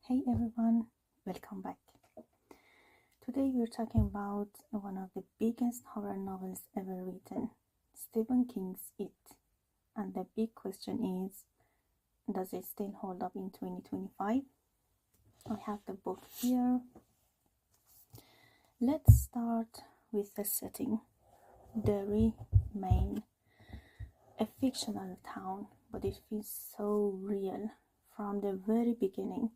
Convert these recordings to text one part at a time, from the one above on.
Hey everyone, welcome back. Today we're talking about one of the biggest horror novels ever written, Stephen King's It. And the big question is, does it still hold up in 2025? I have the book here. Let's start with the setting. Derry, Maine. A fictional town, but it feels so real. From the very beginning,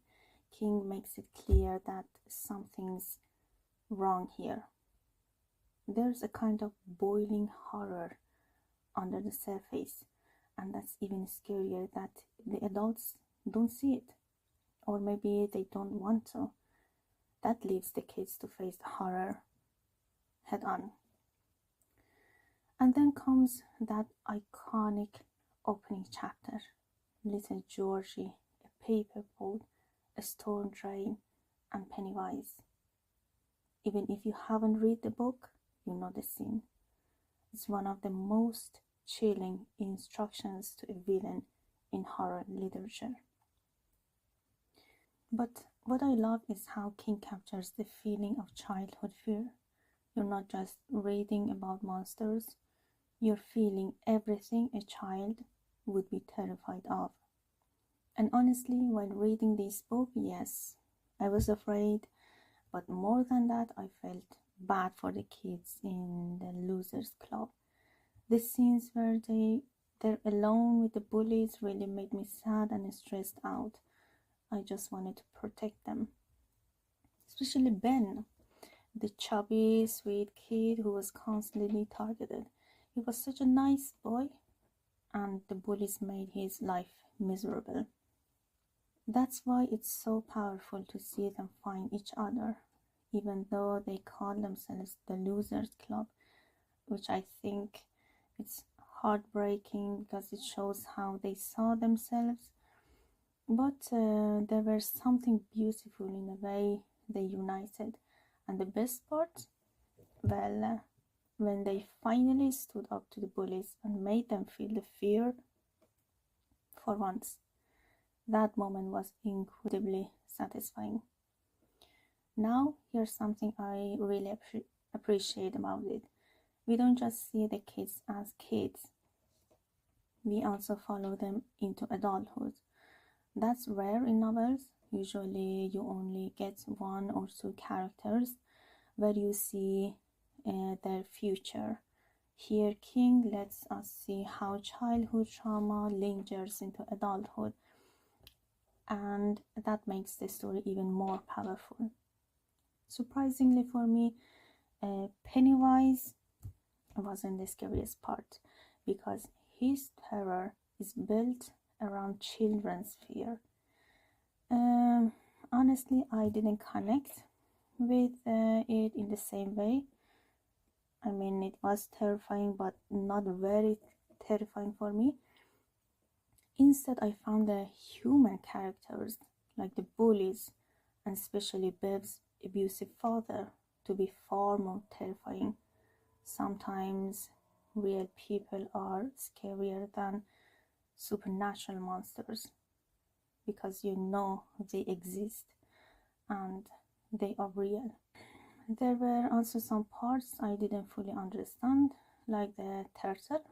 King makes it clear that something's wrong here. There's a kind of boiling horror under the surface, and that's even scarier that the adults don't see it, or maybe they don't want to. That leaves the kids to face the horror head on. And then comes that iconic opening chapter. Little Georgie, a paper boat, a storm drain, and Pennywise. Even if you haven't read the book, you know the scene. It's one of the most chilling instructions to a villain in horror literature. But what I love is how King captures the feeling of childhood fear. You're not just reading about monsters, you're feeling everything a child would be terrified of. And honestly, while reading this book, yes, I was afraid, but more than that, I felt bad for the kids in the Losers Club. The scenes where they're alone with the bullies really made me sad and stressed out. I just wanted to protect them. Especially Ben, the chubby, sweet kid who was constantly targeted. He was such a nice boy, and the bullies made his life miserable. That's why it's so powerful to see them find each other, even though they call themselves the Losers Club, which I think it's heartbreaking because it shows how they saw themselves. But there was something beautiful in the way they united. And the best part, well, when they finally stood up to the bullies and made them feel the fear for once, that moment was incredibly satisfying. Now, here's something I really appreciate about it. We don't just see the kids as kids, we also follow them into adulthood. That's rare in novels. Usually you only get one or two characters where you see their future. Here King lets us see how childhood trauma lingers into adulthood, and that makes the story even more powerful. Surprisingly for me, Pennywise wasn't the scariest part because his terror is built around children's fear. Honestly, I didn't connect with it in the same way. I mean, it was terrifying, but not very terrifying for me. Instead, I found the human characters, like the bullies, and especially Bev's abusive father, to be far more terrifying. Sometimes real people are scarier than supernatural monsters because you know they exist and they are real. There were also some parts I didn't fully understand, like the turtle.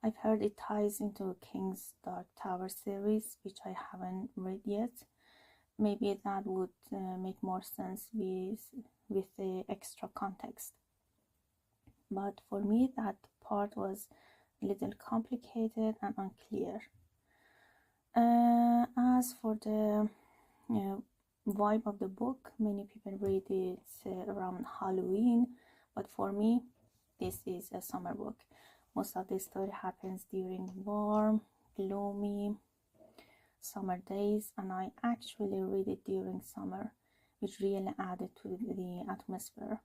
I've heard it ties into King's Dark Tower series, which I haven't read yet. Maybe that would make more sense with the extra context. But for me, that part was a little complicated and unclear. As for the vibe of the book, many people read it around Halloween, but for me, this is a summer book. Most of the story happens during warm, gloomy summer days, and I actually read it during summer, which really added to the atmosphere.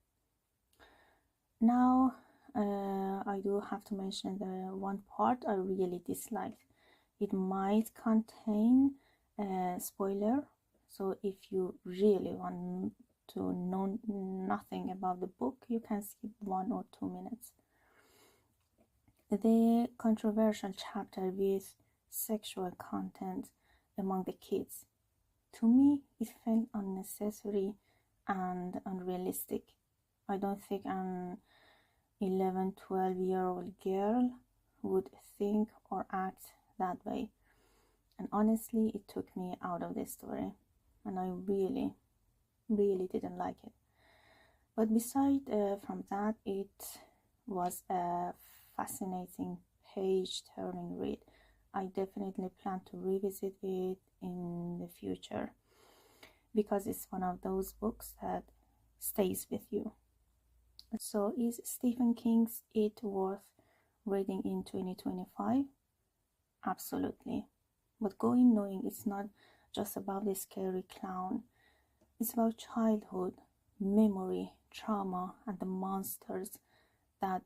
Now, I do have to mention the one part I really disliked. It might contain a spoiler, so if you really want to know nothing about the book, you can skip 1 or 2 minutes. The controversial chapter with sexual content among the kids. To me, it felt unnecessary and unrealistic. I don't think an 11, 12-year-old girl would think or act that way. And honestly, it took me out of the story. And I really, really didn't like it. But beside from that, it was a fascinating page-turning read. I definitely plan to revisit it in the future because it's one of those books that stays with you. So is Stephen King's It worth reading in 2025? Absolutely. But go in knowing it's not just about the scary clown. It's about childhood, memory, trauma, and the monsters that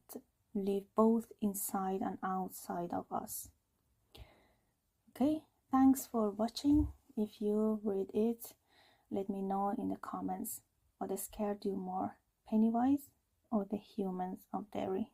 live both inside and outside of us. Okay, thanks for watching. If you read it, let me know in the comments what scared you more, Pennywise or the humans of Derry.